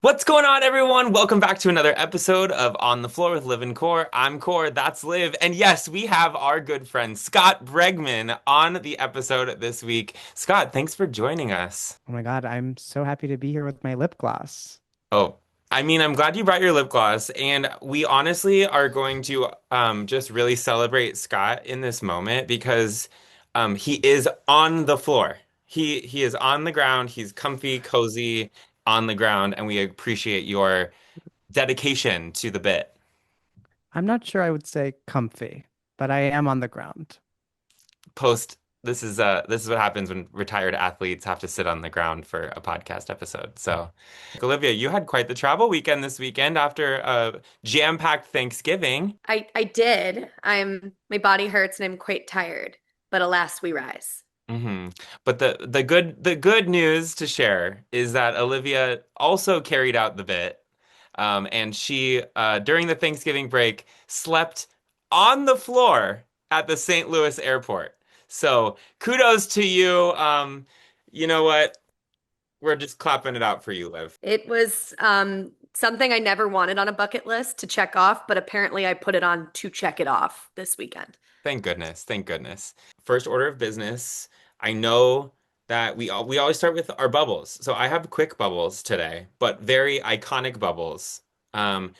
What's going on, everyone? Welcome back to another episode of On the Floor with Liv and Cor. I'm Cor, that's Liv. And yes, we have our good friend Scott Bregman on the episode this week. Scott, thanks for joining us. Oh my God, I'm so happy to be here with my lip gloss. Oh, I'm glad you brought your lip gloss, and we honestly are going to just really celebrate Scott in this moment because he is on the floor. He is on the ground. He's comfy, cozy on the ground, and we appreciate your dedication to the bit. I'm not sure I would say comfy, but I am on the ground. Post this is what happens when retired athletes have to sit on the ground for a podcast episode. So, Olivia, you had quite the travel weekend this weekend after a jam-packed Thanksgiving. I did. My body hurts and I'm quite tired, but alas we rise. But the good news to share is that Olivia also carried out the bit, and she during the Thanksgiving break slept on the floor at the St. Louis airport. So kudos to you. You know what? We're just clapping it out for you, Liv. It was something I never wanted on a bucket list to check off, but apparently I put it on to check it off this weekend. Thank goodness. Thank goodness. First order of business. I know that we always start with our bubbles. So I have quick bubbles today, but very iconic bubbles. Um,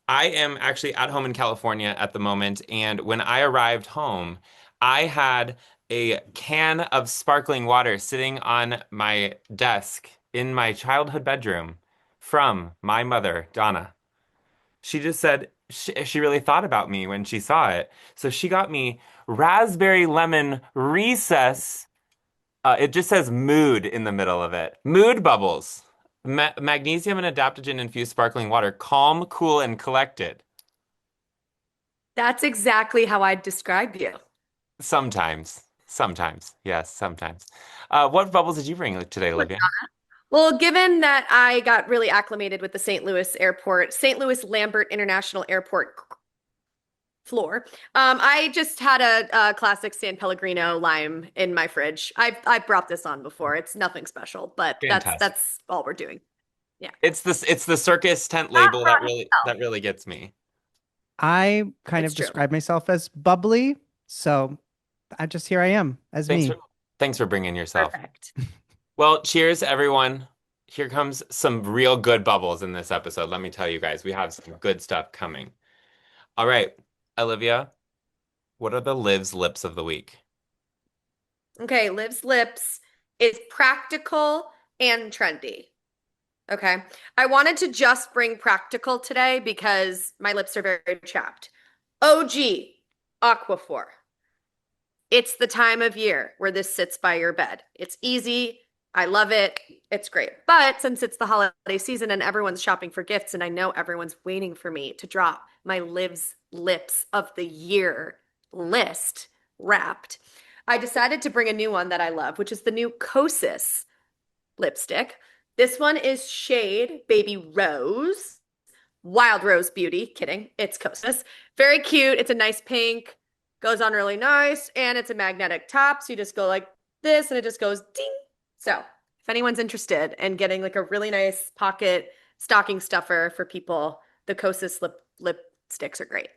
I am actually at home in California at the moment, and when I arrived home, I had a can of sparkling water sitting on my desk in my childhood bedroom from my mother, Donna. She just said she really thought about me when she saw it. So she got me raspberry lemon recess. It just says mood in the middle of it. Mood bubbles. Magnesium and adaptogen infused sparkling water. Calm, cool, and collected. That's exactly how I'd describe you. Sometimes. Sometimes. Yes, sometimes. What bubbles did you bring today, Olivia? Well, given that I got really acclimated with the St. Louis airport, St. Louis Lambert International Airport floor, I just had a classic San Pellegrino lime in my fridge. I've brought this on before. It's nothing special, but that's Fantastic. that's all we're doing. Yeah. It's the circus tent Not label that brought really gets me. I kind It's of true. describe myself as bubbly, so I just here I am as Thanks me. for thanks for bringing yourself. Perfect. Well, cheers, everyone. Here comes some real good bubbles in this episode. Let me tell you guys, we have some good stuff coming. All right, Olivia, what are the Liv's lips of the week? Okay, Liv's Lips is practical and trendy. Okay. I wanted to just bring practical today because my lips are very chapped. OG, Aquaphor. It's the time of year where this sits by your bed. It's easy. I love it. It's great. But since it's the holiday season and everyone's shopping for gifts, and I know everyone's waiting for me to drop my Liv's Lips of the Year list wrapped, I decided to bring a new one that I love, which is the new Kosas lipstick. This one is shade Baby Rose. Wild Rose Beauty. Kidding. It's Kosas. Very cute. It's a nice pink. Goes on really nice. And it's a magnetic top. So you just go like this and it just goes ding. So if anyone's interested in getting like a really nice pocket stocking stuffer for people, the Kosas lipsticks are great.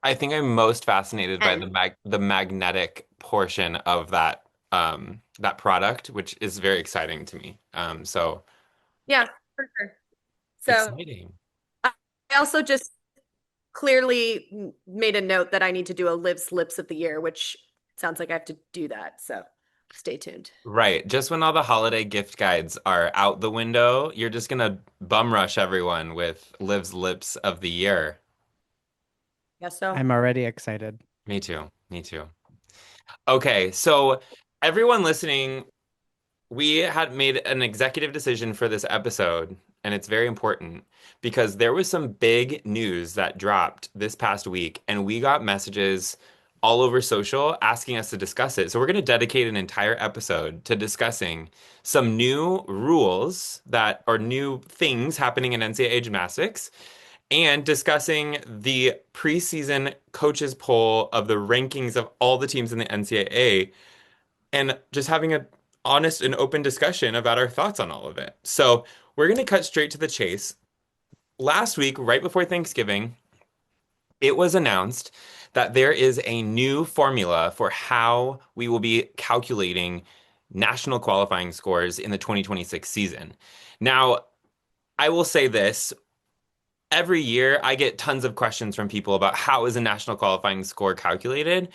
I think I'm most fascinated by And the magnetic portion of that product, which is very exciting to me. So yeah, for sure. So exciting. I also just clearly made a note that I need to do a Liv's Lips of the Year, which sounds like I have to do that. So stay tuned. Right. Just when all the holiday gift guides are out the window, you're just gonna bum rush everyone with Liv's lips of the year. Guess so. I'm already excited. Me too. Me too. Okay, so everyone listening, we had made an executive decision for this episode, and it's very important because there was some big news that dropped this past week, and we got messages all over social asking us to discuss it. So we're going to dedicate an entire episode to discussing some new rules that are new things happening in NCAA gymnastics and discussing the preseason coaches poll of the rankings of all the teams in the NCAA and just having a honest and open discussion about our thoughts on all of it. So we're going to cut straight to the chase. Last week, right before Thanksgiving, it was announced that there is a new formula for how we will be calculating national qualifying scores in the 2026 season. Now, I will say this. Every year, I get tons of questions from people about how is a national qualifying score calculated.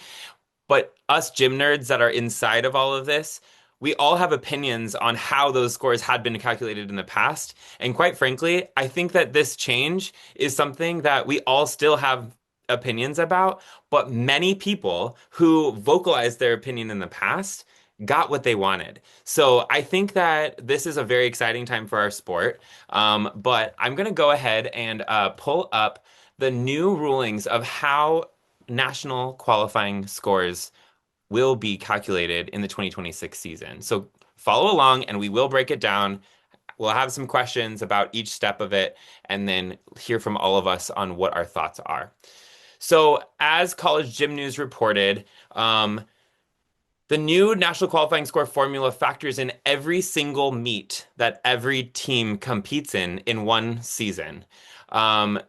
But us gym nerds that are inside of all of this, we all have opinions on how those scores had been calculated in the past. And quite frankly, I think that this change is something that we all still have opinions about, but many people who vocalized their opinion in the past got what they wanted. So I think that this is a very exciting time for our sport. But I'm going to go ahead and pull up the new rulings of how national qualifying scores will be calculated in the 2026 season. So follow along and we will break it down. We'll have some questions about each step of it and then hear from all of us on what our thoughts are. So, as College Gym News reported, the new national qualifying score formula factors in every single meet that every team competes in one season. Um,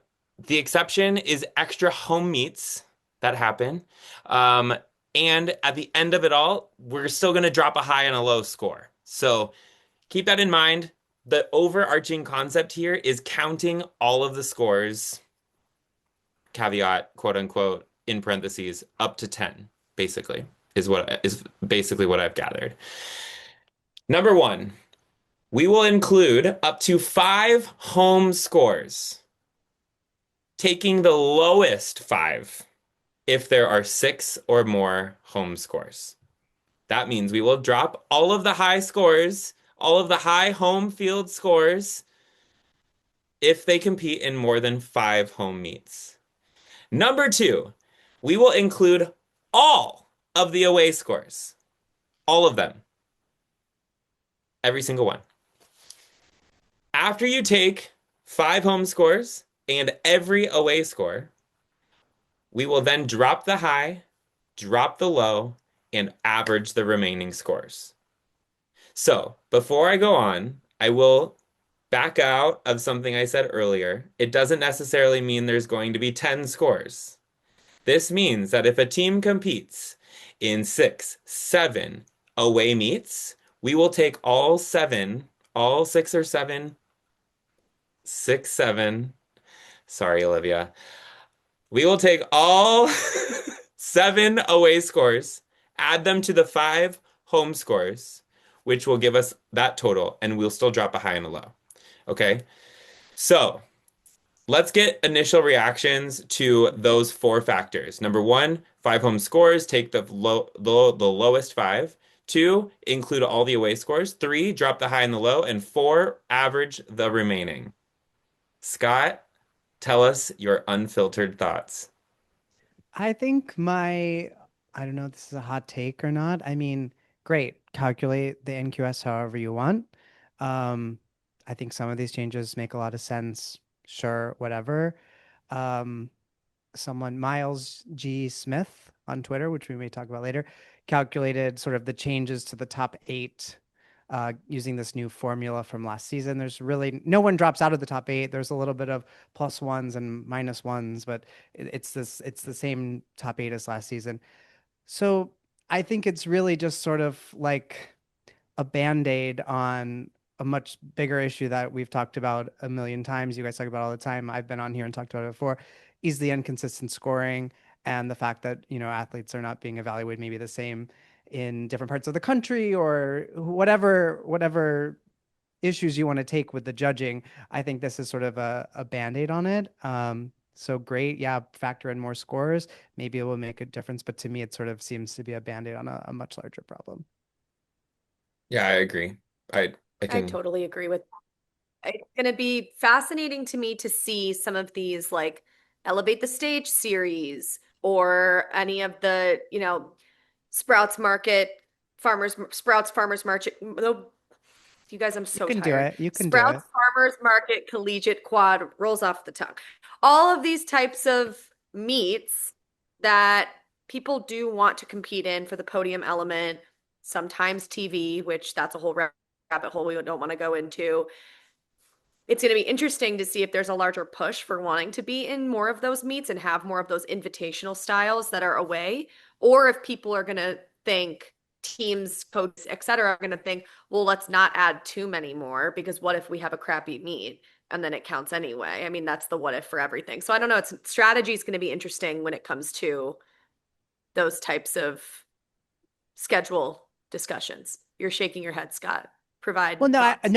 the exception is extra home meets that happen. Um, and at the end of it all, we're still going to drop a high and a low score. So keep that in mind. The overarching concept here is counting all of the scores, caveat, quote unquote, in parentheses, up to 10, basically is basically what I've gathered. Number one, we will include up to 5 home scores, taking the lowest 5 if there are 6 or more home scores. That means we will drop all of the high scores, all of the high home field scores, if they compete in more than 5 home meets. Number two, we will include all of the away scores, all of them. Every single one. After you take 5 home scores and every away score, we will then drop the high, drop the low, and average the remaining scores. So, before I go on, I will back out of something I said earlier. It doesn't necessarily mean there's going to be 10 scores. This means that if a team competes in 6, 7 away meets, we will take all 6 or 7, 6, 7. Sorry, Olivia. We will take all 7 away scores, add them to the 5 home scores, which will give us that total, and we'll still drop a high and a low. Okay? So let's get initial reactions to those 4 factors. Number one, 5 home scores, take the lowest 5. 2, include all the away scores. 3, drop the high and the low. And 4, average the remaining. Scott, tell us your unfiltered thoughts. I think I don't know if this is a hot take or not. I mean, great, calculate the NQS however you want. Um, I think some of these changes make a lot of sense. Sure, whatever. Um, Someone, Miles G. Smith on Twitter, which we may talk about later, calculated sort of the changes to the top 8 using this new formula from last season. There's really no one drops out of the top 8. There's a little bit of plus ones and minus ones, but it's the same top 8 as last season. So I think it's really just sort of like a band-aid on a much bigger issue that we've talked about a million times. You guys talk about all the time. I've been on here and talked about it before, is the inconsistent scoring and the fact that, athletes are not being evaluated maybe the same in different parts of the country or whatever issues you want to take with the judging. I think this is sort of a band-aid on it. So great. Yeah, factor in more scores. Maybe it will make a difference. But to me, it sort of seems to be a band-aid on a much larger problem. Yeah, I agree. I I I can totally agree with that. It's going to be fascinating to me to see some of these like Elevate the Stage series or any of the, Sprouts Market, Sprouts Farmers Market. No, you guys, I'm You so can do tired. it. You can do Sprouts it. Farmers Market Collegiate Quad rolls off the tongue. All of these types of meets that people do want to compete in for the podium element, sometimes TV, which that's a whole rabbit hole we don't want to go into. it's going to be interesting to see if there's a larger push for wanting to be in more of those meets and have more of those invitational styles that are away, or if people are going to think, teams, coaches, et cetera, are going to think, well, let's not add too many more because what if we have a crappy meet and then it counts anyway? I mean, that's the what if for everything. So I don't know. It's strategy is going to be interesting when it comes to those types of schedule discussions. You're shaking your head, Scott. Provide Well, no, thoughts.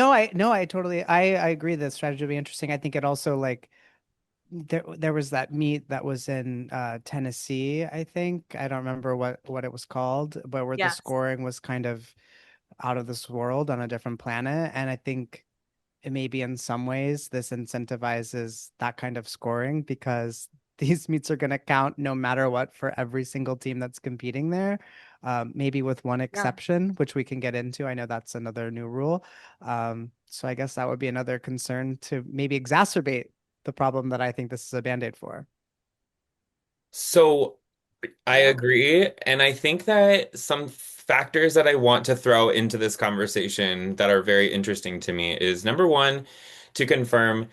I totally, I agree. The strategy will be interesting. I think it also like there was that meet that was in Tennessee, I think. I don't remember what it was called, but where the Yes. scoring was kind of out of this world on a different planet. And I think it maybe in some ways this incentivizes that kind of scoring because these meets are going to count no matter what for every single team that's competing there. Maybe with one Yeah. exception, which we can get into. I know that's another new rule. So I guess that would be another concern to maybe exacerbate the problem that I think this is a band-aid for. So I Yeah. agree. And I think that some factors that I want to throw into this conversation that are very interesting to me is number one, to confirm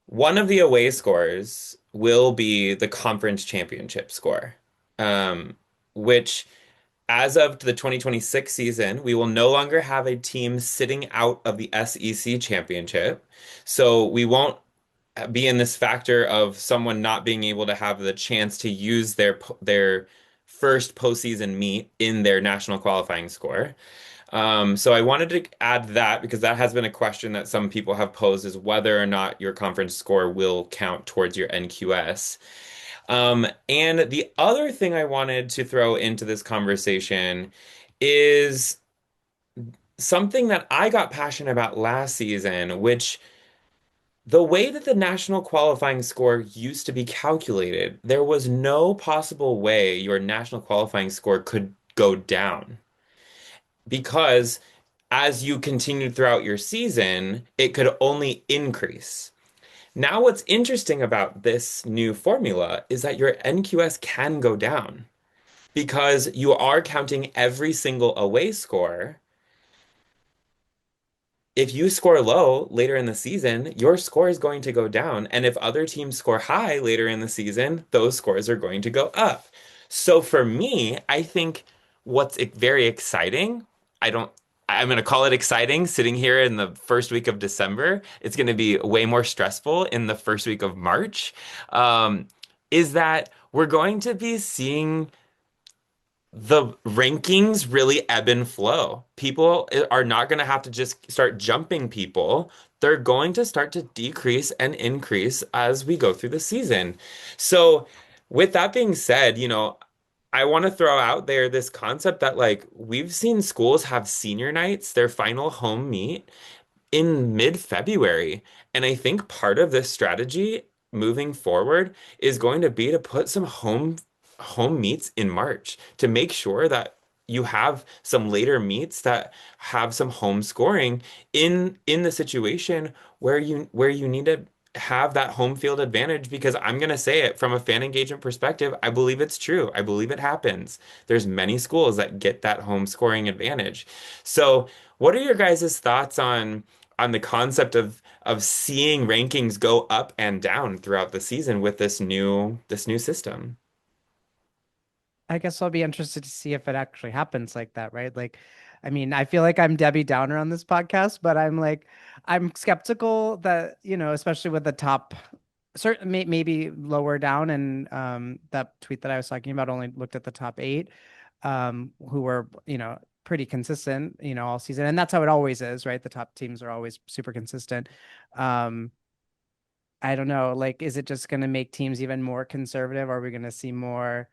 one of the away scores will be the conference championship score, um, which, as of the 2026 season, we will no longer have a team sitting out of the SEC championship. So we won't be in this factor of someone not being able to have the chance to use their first postseason meet in their national qualifying score. So I wanted to add that because that has been a question that some people have posed is whether or not your conference score will count towards your NQS. And the other thing I wanted to throw into this conversation is something that I got passionate about last season, which the way that the national qualifying score used to be calculated, there was no possible way your national qualifying score could go down because as you continued throughout your season, it could only increase. Now, what's interesting about this new formula is that your NQS can go down because you are counting every single away score. If you score low later in the season, your score is going to go down. And if other teams score high later in the season, those scores are going to go up. So for me, I think what's very exciting, I don't, I'm going to call it exciting sitting here in the first week of December. It's going to be way more stressful in the first week of March. Um, is that we're going to be seeing the rankings really ebb and flow. People are not going to have to just start jumping people. They're going to start to decrease and increase as we go through the season. So, with that being said, I want to throw out there this concept that like we've seen schools have senior nights, their final home meet, in mid-February. And I think part of this strategy moving forward is going to be to put some home meets in March to make sure that you have some later meets that have some home scoring in the situation where you need to have that home field advantage because I'm going to say it from a fan engagement perspective, I believe it's true. I believe it happens. There's many schools that get that home scoring advantage. So, what are your guys' thoughts on the concept of seeing rankings go up and down throughout the season with this new system? I guess I'll be interested to see if it actually happens like that, right? Like, I mean, I feel like I'm Debbie Downer on this podcast, but I'm like, I'm skeptical that, especially with the top, certain maybe lower down, and that tweet that I was talking about only looked at the top eight, who were, pretty consistent, all season, and that's how it always is, right? The top teams are always super consistent. Um, I don't know, like, is it just going to make teams even more conservative? Are we going to see more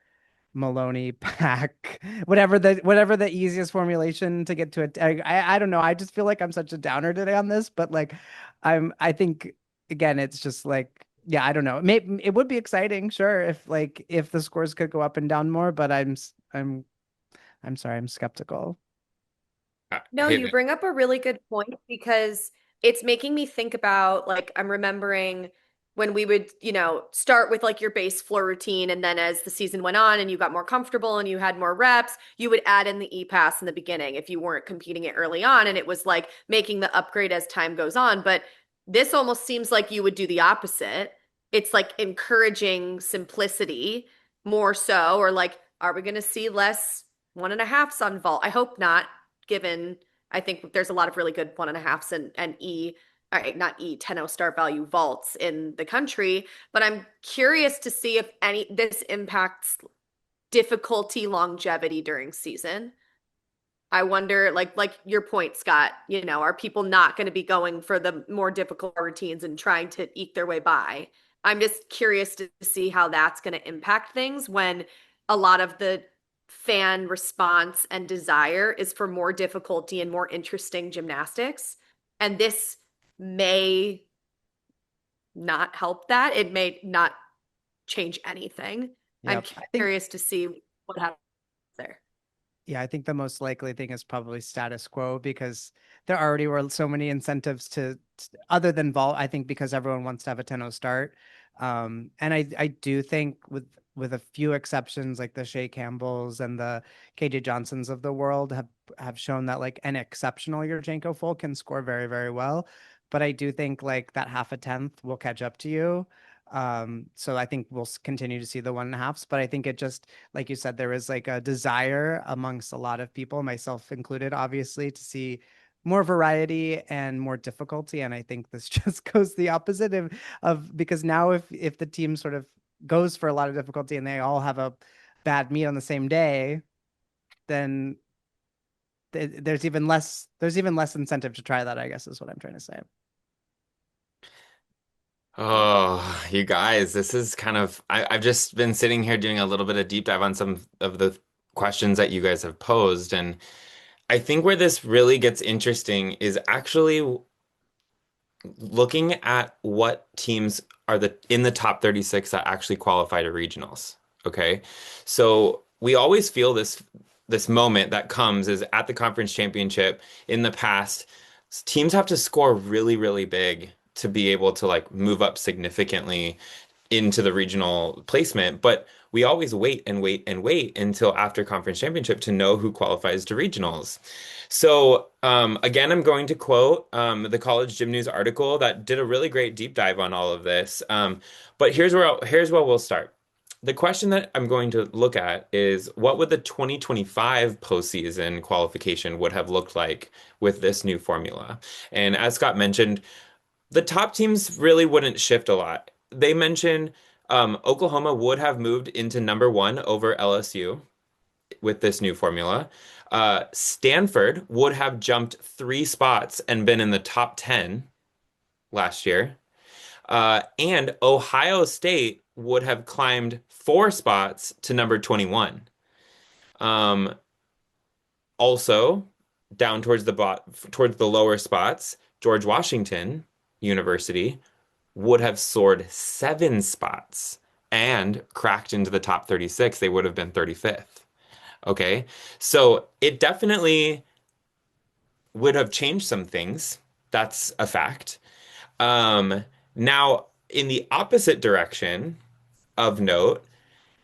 Maloney pack, whatever the easiest formulation to get to it? I don't know. I just feel like I'm such a downer today on this, but like I think again, it's just like, yeah, I don't know. Maybe it would be exciting, sure, if the scores could go up and down more, but I'm sorry, I'm skeptical. No, Hit you it. bring up a really good point because it's making me think about like I'm remembering when we would, start with like your base floor routine and then as the season went on and you got more comfortable and you had more reps, you would add in the e-pass in the beginning if you weren't competing it early on and it was like making the upgrade as time goes on, but This almost seems like you would do the opposite. It's like encouraging simplicity more so, or like, are we going to see less 1.5s on vault? I hope not, given I think there's a lot of really good 1.5s and not E, 10 star value vaults in the country. But I'm curious to see if any this impacts difficulty longevity during season. I wonder, like your point, Scott, are people not going to be going for the more difficult routines and trying to eke their way by? I'm just curious to see how that's going to impact things when a lot of the fan response and desire is for more difficulty and more interesting gymnastics. And this may not help that. It may not change anything. I'm Yep. I think curious to see what happens there. Yeah, I think the most likely thing is probably status quo because there already were so many incentives other than vault. I think because everyone wants to have a 10-0 start. And I do think with a few exceptions like the Shea Campbells and the KJ Johnsons of the world have shown that like an exceptional Yurchenko full can score very, very well. But I do think like that half a tenth will catch up to you. So I think we'll continue to see the 1.5s, but I think it just, like you said, there is like a desire amongst a lot of people, myself included, obviously, to see more variety and more difficulty. And I think this just goes the opposite of because now if the team sort of goes for a lot of difficulty and they all have a bad meet on the same day, then there's even less incentive to try that, I guess is what I'm trying to say. Oh, you guys, this is kind of I've just been sitting here doing a little bit of deep dive on some of the questions that you guys have posed, and I think where this really gets interesting is actually looking at what teams are in the top 36 that actually qualify to regionals. Okay. So we always feel this moment that comes is at the conference championship in the past, teams have to score really, really big to be able to like move up significantly into the regional placement, but we always wait and wait and wait until after conference championship to know who qualifies to regionals. So again, I'm going to quote the College Gym News article that did a really great deep dive on all of this. But here's where we'll start. The question that I'm going to look at is what would the 2025 postseason qualification would have looked like with this new formula? And as Scott mentioned, the top teams really wouldn't shift a lot. They mentioned Oklahoma would have moved into number one over LSU with this new formula. Stanford would have jumped 3 spots and been in the top 10 last year. And Ohio State would have climbed 4 spots to number 21. Um, Also, down towards the lower spots, George Washington University would have soared 7 spots and cracked into the top 36. They would have been 35th. Okay. So it definitely would have changed some things. That's a fact. Now, in the opposite direction of note,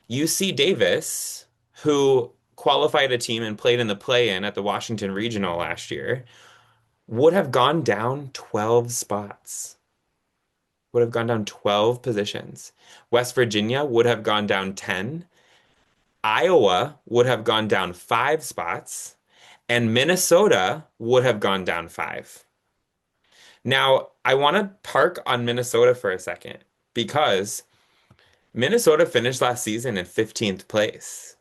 UC Davis, who qualified a team and played in the play-in at the Washington Regional last year, would have gone down 12 spots. Would have gone down 12 positions. West Virginia would have gone down 10. Iowa would have gone down 5 spots. And Minnesota would have gone down 5. Now, I want to park on Minnesota for a second because Minnesota finished last season in 15th place.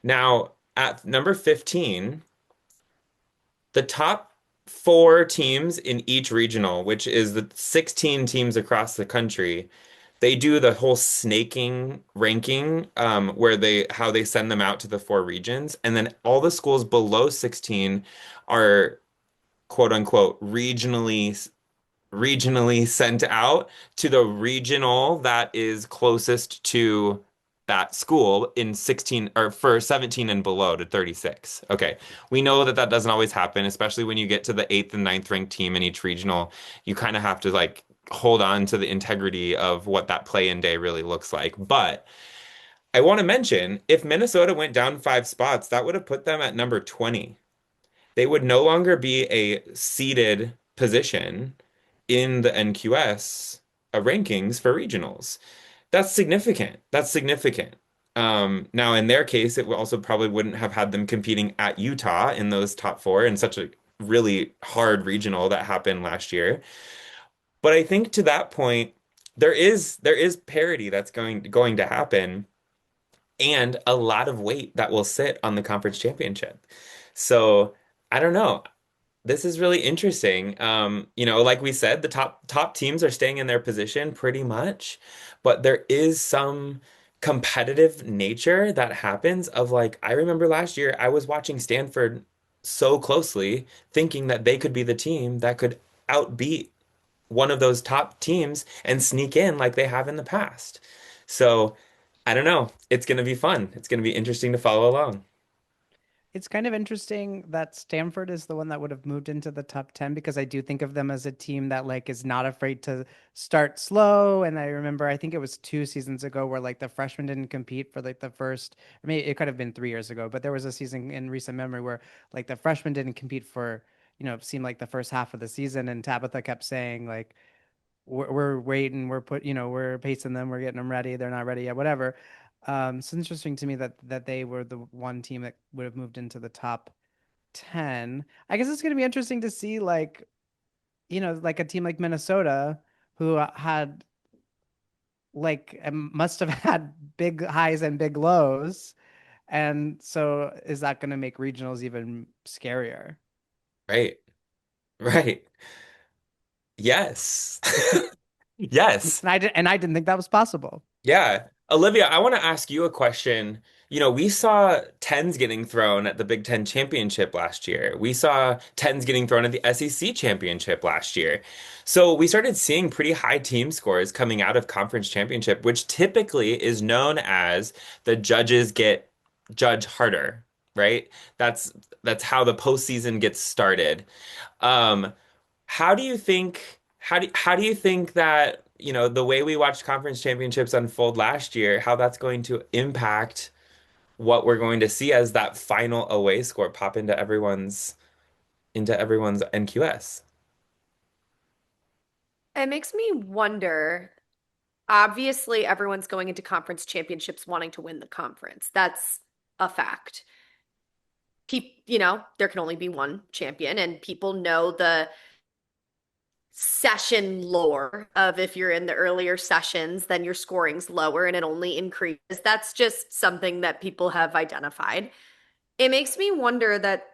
Now, at number 15, the top 4 teams in each regional, which is the 16 teams across the country, they do the whole snaking ranking, where how they send them out to the 4 regions, and then all the schools below 16 are quote unquote regionally sent out to the regional that is closest to that school in 16 or for 17 and below to 36. Okay. We know that that doesn't always happen, especially when you get to the 8th and 9th ranked team in each regional. You kind of have to like hold on to the integrity of what that play-in day really looks like. But I want to mention if Minnesota went down 5 spots, that would have put them at number 20. They would no longer be a seeded position in the NQS rankings for regionals. That's significant. That's significant. Now, in their case, it also probably wouldn't have had them competing at Utah in those top four in such a really hard regional that happened last year. But I think to that point, there is parity that's going to happen, and a lot of weight that will sit on the conference championship. So I don't know. This is really interesting. Like we said, the top teams are staying in their position pretty much, but there is some competitive nature that happens of like, I remember last year I was watching Stanford so closely, thinking that they could be the team that could outbeat one of those top teams and sneak in like they have in the past. So I don't know. It's going to be fun. It's going to be interesting to follow along. It's kind of interesting that Stanford is the one that would have moved into the top 10 because I do think of them as a team that like is not afraid to start slow. And I remember, I think it was 2 seasons ago where like the freshmen didn't compete for like the first, I mean, it could have been 3 years ago, but there was a season in recent memory where like the freshmen didn't compete for, it seemed like the first half of the season. And Tabitha kept saying like, we're waiting, we're pacing them, we're getting them ready. They're not ready yet, whatever. It's interesting to me that they were the one team that would have moved into the top 10. I guess it's going to be interesting to see like a team like Minnesota who had must have had big highs and big lows. And so is that going to make regionals even scarier? Right. Right. Yes. Yes. And I didn't think that was possible. Yeah. Olivia, I want to ask you a question. We saw tens getting thrown at the Big Ten championship last year. We saw tens getting thrown at the SEC championship last year. So we started seeing pretty high team scores coming out of conference championship, which typically is known as the judges get judge harder, right? That's how the postseason gets started. Um, how do you think that, the way we watched conference championships unfold last year, how that's going to impact what we're going to see as that final away score pop into everyone's NQS? It makes me wonder. Obviously, everyone's going into conference championships wanting to win the conference. That's a fact. There can only be one champion, and people know the session lore of if you're in the earlier sessions, then your scoring's lower and it only increases. That's just something that people have identified. It makes me wonder that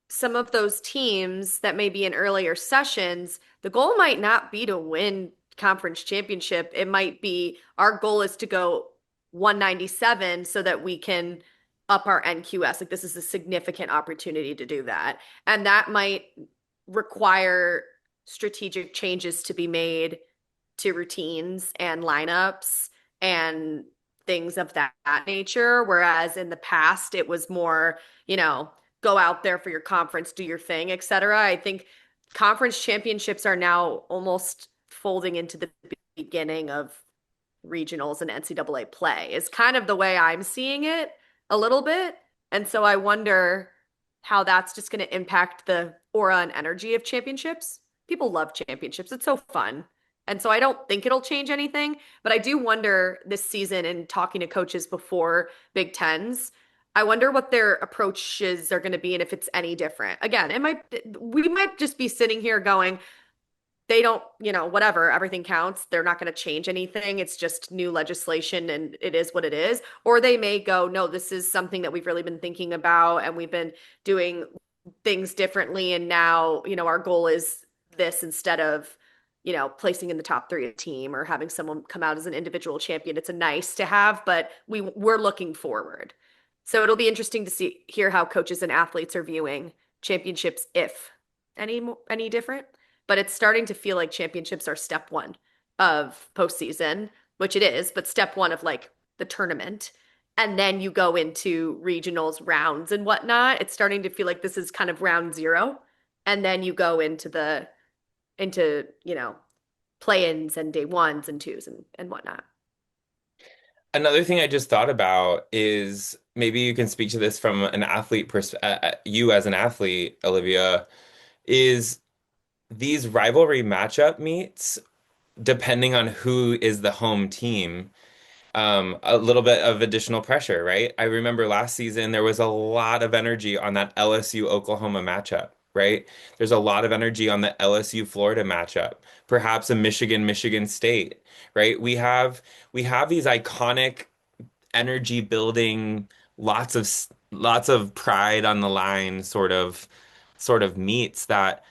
some of those teams that may be in earlier sessions, the goal might not be to win conference championship. It might be our goal is to go 197 so that we can up our NQS. Like this is a significant opportunity to do that. And that might require strategic changes to be made to routines and lineups and things of that nature. Whereas in the past, it was more, go out there for your conference, do your thing, etc. I think conference championships are now almost folding into the beginning of regionals and NCAA play, is kind of the way I'm seeing it a little bit. And so I wonder how that's just going to impact the aura and energy of championships. People love championships. It's so fun. And so I don't think it'll change anything, but I do wonder this season and talking to coaches before Big Tens, I wonder what their approaches are going to be and if it's any different. Again, we might just be sitting here going, they don't, whatever, everything counts. They're not going to change anything. It's just new legislation and it is what it is. Or they may go, no, this is something that we've really been thinking about and we've been doing things differently. And now, our goal is this instead of, placing in the top three of the team or having someone come out as an individual champion. It's a nice to have, but we're looking forward. So it'll be interesting to hear how coaches and athletes are viewing championships, if any different. But it's starting to feel like championships are step one of postseason, which it is, but step one of like the tournament. And then you go into regionals, rounds, and whatnot. It's starting to feel like this is kind of round zero. And then you go into play-ins and day ones and twos and whatnot. Another thing I just thought about is maybe you can speak to this from an athlete you as an athlete, Olivia, is these rivalry matchup meets, depending on who is the home team, a little bit of additional pressure, right? I remember last season there was a lot of energy on that LSU Oklahoma matchup, right? There's a lot of energy on the LSU Florida matchup, perhaps a Michigan State, right? We have these iconic energy building, lots of pride on the line sort of meets that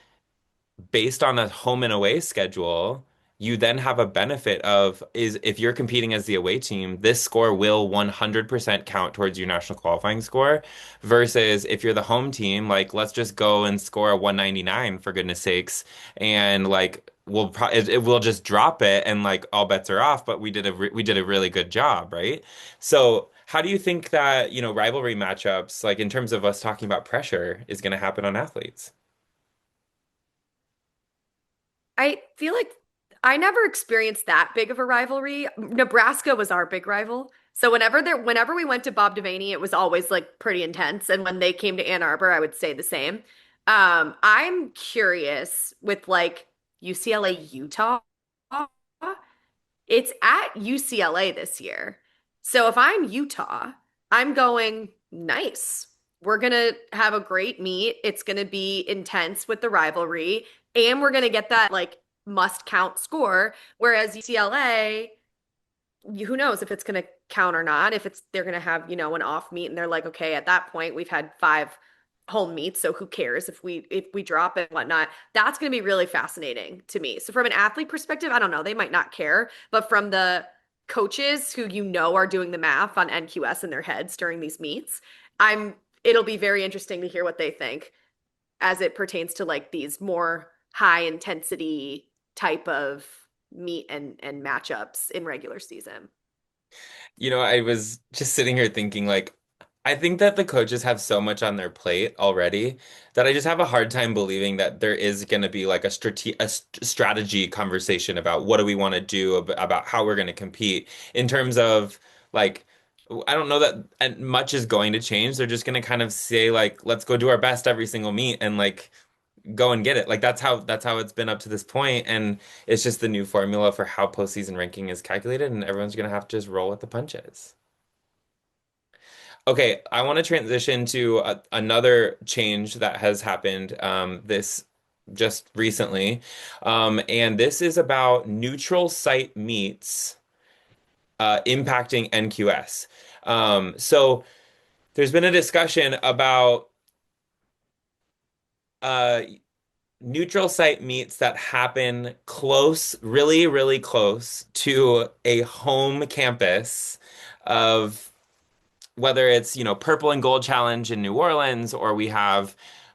based on a home and away schedule, you then have a benefit of is if you're competing as the away team, this score will 100% count towards your national qualifying score versus if you're the home team, like let's just go and score a 199 for goodness sakes and like it will just drop it and like all bets are off, but we did a really good job, right? So how do you think that, rivalry matchups, like in terms of us talking about pressure, is going to happen on athletes? I feel like I never experienced that big of a rivalry. Nebraska was our big rival. So whenever we went to Bob Devaney, it was always like pretty intense. And when they came to Ann Arbor, I would say the same. I'm curious with like UCLA, Utah. It's at UCLA this year. So if I'm Utah, I'm going nice. We're going to have a great meet. It's going to be intense with the rivalry, and we're going to get that like must count score. Whereas UCLA, who knows if it's going to count or not, if it's they're going to have, an off meet and they're like, okay, at that point we've had five home meets, so who cares if we drop it and whatnot. That's going to be really fascinating to me. So from an athlete perspective, I don't know, they might not care, but from the coaches who are doing the math on NQS in their heads during these meets, I'm it'll be very interesting to hear what they think as it pertains to like these more high intensity type of meet and matchups in regular season. I was just sitting here thinking, like, I think that the coaches have so much on their plate already that I just have a hard time believing that there is going to be like strategy conversation about what do we want to do about how we're going to compete in terms of like, I don't know that much is going to change. They're just going to kind of say like, let's go do our best every single meet and like go and get it. Like that's how it's been up to this point, and it's just the new formula for how postseason ranking is calculated, and everyone's gonna have to just roll with the punches. Okay, I want to transition to another change that has happened this just recently, and this is about neutral site meets impacting NQS. So there's been a discussion about uh, neutral site meets that happen close, really, really close to a home campus of whether it's, Purple and Gold Challenge in New Orleans, or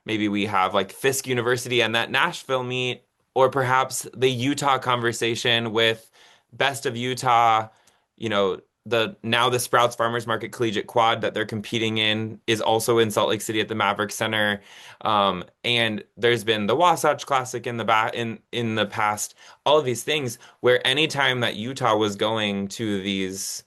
maybe we have like Fisk University and that Nashville meet, or perhaps the Utah conversation with Best of Utah, the Sprouts Farmers Market Collegiate Quad that they're competing in is also in Salt Lake City at the Maverick Center. And there's been the Wasatch Classic in the past, all of these things where anytime that Utah was going to these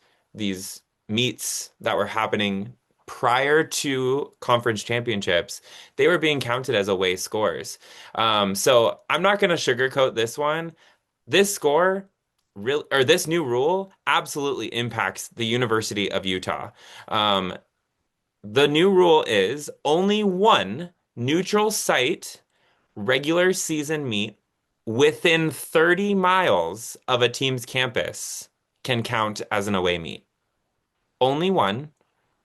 meets that were happening prior to conference championships, they were being counted as away scores. So I'm not going to sugarcoat this one. This score, this new rule absolutely impacts the University of Utah. Um, the new rule is only one neutral site regular season meet within 30 miles of a team's campus can count as an away meet. Only one,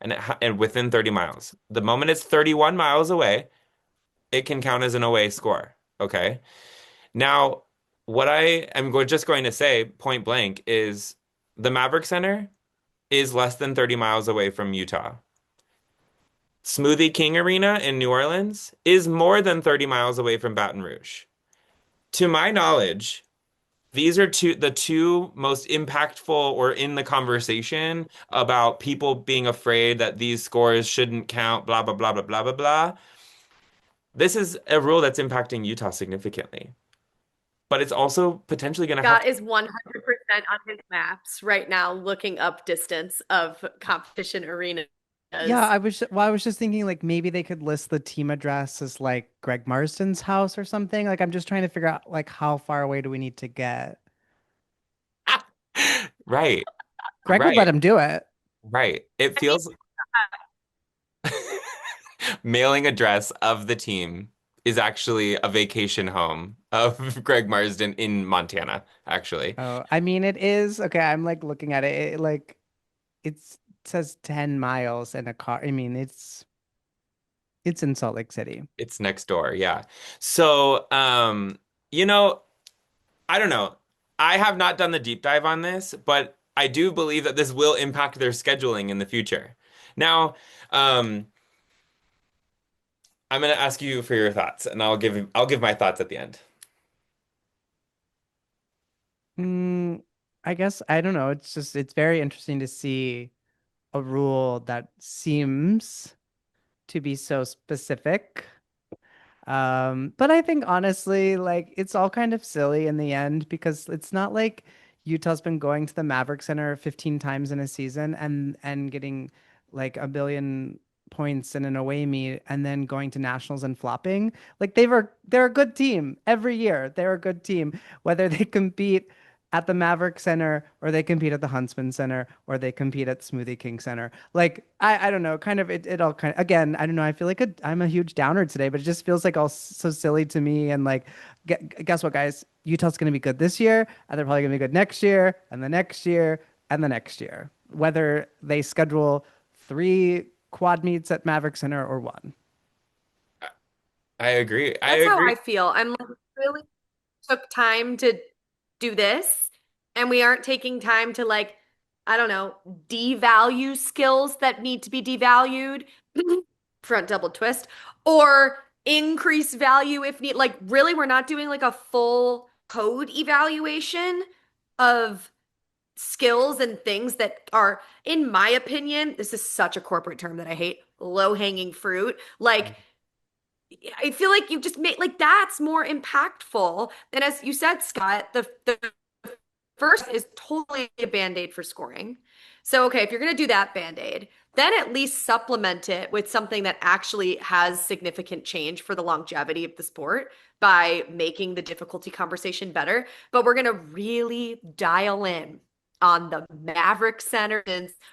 and within 30 miles. The moment it's 31 miles away, it can count as an away score. Okay. Now, what I am just going to say point blank is the Maverick Center is less than 30 miles away from Utah. Smoothie King Arena in New Orleans is more than 30 miles away from Baton Rouge. To my knowledge, these are the two most impactful or in the conversation about people being afraid that these scores shouldn't count, blah, blah, blah, blah, blah, blah, blah. This is a rule that's impacting Utah significantly, but it's also potentially going to have Scott is 100% on his maps right now, looking up distance of competition arenas Yeah, I was just thinking like maybe they could list the team address as like Greg Marsden's house or something. Like I'm just trying to figure out like how far away do we need to get? Right, Greg would let right, him do it. right. It feels mailing address of the team is actually a vacation home of Greg Marsden in Montana, actually. Oh, I mean it is okay. I'm like looking at it, like it says 10 miles in a car. I mean it's in Salt Lake City. It's next door, yeah. So, you know, I don't know. I have not done the deep dive on this, but I do believe that this will impact their scheduling in the future. Now, um, I'm going to ask you for your thoughts, and I'll give my thoughts at the end. Mm, I guess I don't know. It's very interesting to see a rule that seems to be so specific. But I think honestly, like it's all kind of silly in the end because it's not like Utah's been going to the Maverick Center 15 times in a season and getting like a billion points in an away meet and then going to nationals and flopping. Like they're a good team every year. They're a good team, whether they compete at the Maverick Center or they compete at the Huntsman Center or they compete at Smoothie King Center. Like I don't know, kind of it all kind of again, I don't know, I feel like I'm a huge downer today, but it just feels like all so silly to me and like guess what guys? Utah's going to be good this year and they're probably going to be good next year and the next year and the next year. Whether they schedule 3 quad meets at Maverick Center or one. I agree. I That's how agree. I feel. I'm like really took time to do this, and we aren't taking time to like, I don't know, devalue skills that need to be devalued, front double twist, or increase value if need. Like, really, we're not doing like a full code evaluation of skills and things that are, in my opinion, this is such a corporate term that I hate, low hanging fruit. Like, I feel like you just made like that's more impactful than as you said, Scott, the first is totally a band-aid for scoring. So, okay, if you're going to do that band-aid, then at least supplement it with something that actually has significant change for the longevity of the sport by making the difficulty conversation better. But we're going to really dial in on the Maverick Center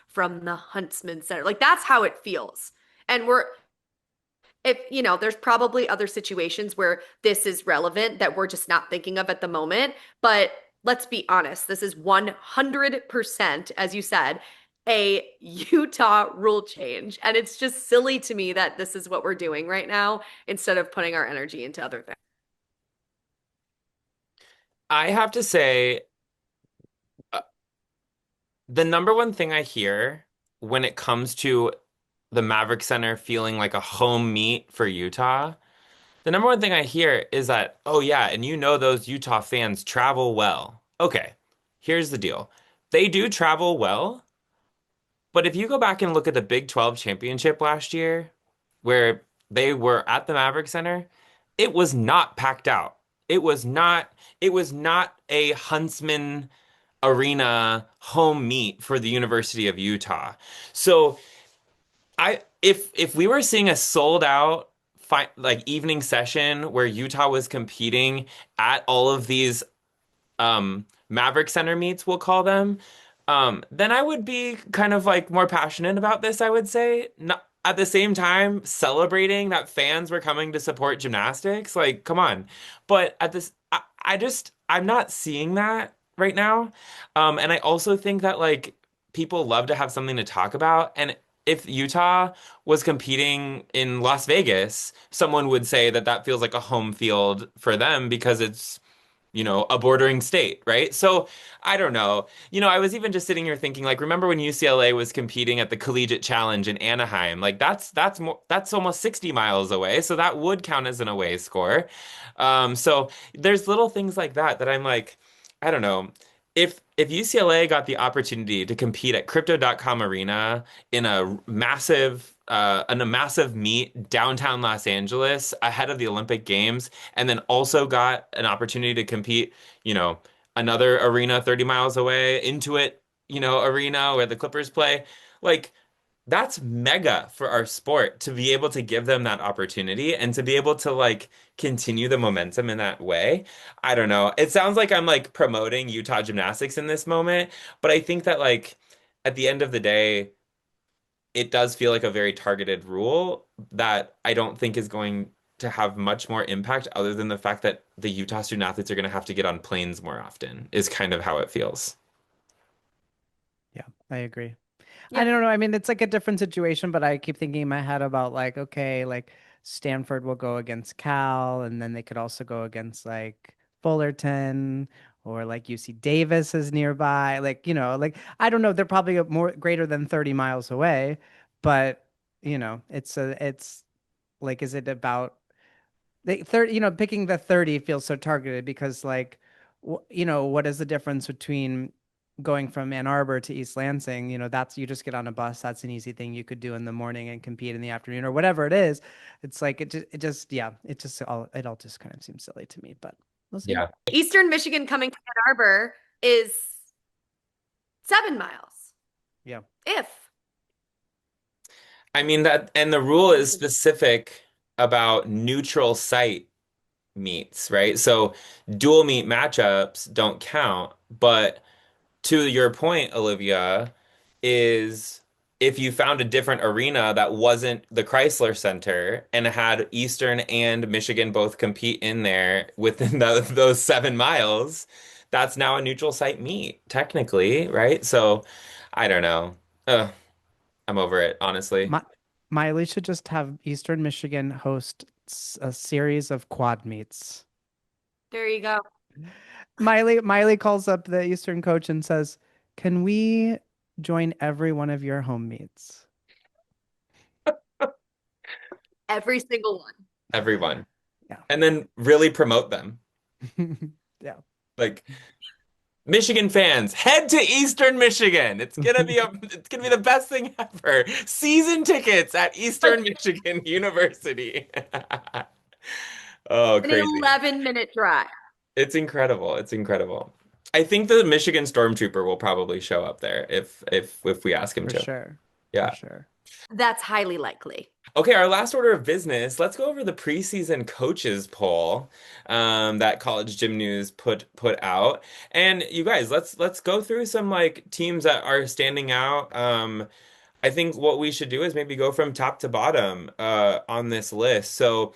from the Huntsman Center. Like that's how it feels. And we're if you know there's probably other situations where this is relevant that we're just not thinking of at the moment, but let's be honest, this is 100%, as you said, a Utah rule change, and it's just silly to me that this is what we're doing right now instead of putting our energy into other things. I have to say, uh, the number one thing I hear when it comes to the Maverick Center feeling like a home meet for Utah, the number one thing I hear is that, oh yeah, and you know those Utah fans travel well. Okay, here's the deal. They do travel well, but if you go back and look at the Big 12 championship last year, where they were at the Maverick Center, it was not packed out. It was not a Huntsman Arena home meet for the University of Utah. So if we were seeing a sold out like evening session where Utah was competing at all of these Maverick Center meets, we'll call them, then I would be kind of like more passionate about this, I would say. Not, at the same time, celebrating that fans were coming to support gymnastics, like, come on. But at this, I'm not seeing that right now. And I also think that like people love to have something to talk about. And if Utah was competing in Las Vegas, someone would say that that feels like a home field for them because it's a bordering state, right? So I don't know. I was even just sitting here thinking, like, remember when UCLA was competing at the Collegiate Challenge in Anaheim? Like that's almost 60 miles away, so that would count as an away score. So there's little things like that that I'm like, I don't know. If UCLA got the opportunity to compete at Crypto.com Arena in a massive meet downtown Los Angeles ahead of the Olympic Games, and then also got an opportunity to compete, another arena 30 miles away, Intuit, arena where the Clippers play, like that's mega for our sport to be able to give them that opportunity and to be able to like continue the momentum in that way. I don't know. It sounds like I'm like promoting Utah gymnastics in this moment, but I think that like at the end of the day, it does feel like a very targeted rule that I don't think is going to have much more impact other than the fact that the Utah student athletes are going to have to get on planes more often, is kind of how it feels. Yeah, I agree. I Yep. don't know. I mean, it's like a different situation, but I keep thinking in my head about like, okay, like Stanford will go against Cal, and then they could also go against like Fullerton or like UC Davis is nearby. Like, like I don't know, they're probably more greater than 30 miles away, but it's like, is it about the 30, picking the 30 feels so targeted because like what is the difference between going from Ann Arbor to East Lansing? That's you just get on a bus. That's an easy thing you could do in the morning and compete in the afternoon or whatever it is. It's like it just yeah, it all just kind of seems silly to me, but we'll see. Yeah. Eastern Michigan coming to Ann Arbor is 7 miles. Yeah. If. I mean that, and the rule is Listen. specific about neutral site meets, right? So dual meet matchups don't count, but to your point, Olivia, is if you found a different arena that wasn't the Chrysler Center and had Eastern and Michigan both compete in there within those 7 miles, that's now a neutral site meet, technically, right? So I don't know. Ugh, I'm over it, honestly. My Miley should just have Eastern Michigan host a series of quad meets. There you go. Miley calls up the Eastern coach and says, "Can we join every one of your home meets?" Every single one. Everyone. Yeah. And then really promote them. Yeah. Like Michigan fans, head to Eastern Michigan. It's gonna be the best thing ever. Season tickets at Eastern Michigan University. Oh, An crazy. 11-minute drive. It's incredible. It's incredible. I think the Michigan Stormtrooper will probably show up there if we ask him For to. sure. For Yeah. sure. That's highly likely. Okay, our last order of business. Let's go over the preseason coaches poll that College Gym News put out. And you guys, let's go through some like teams that are standing out. I think what we should do is maybe go from top to bottom on this list. So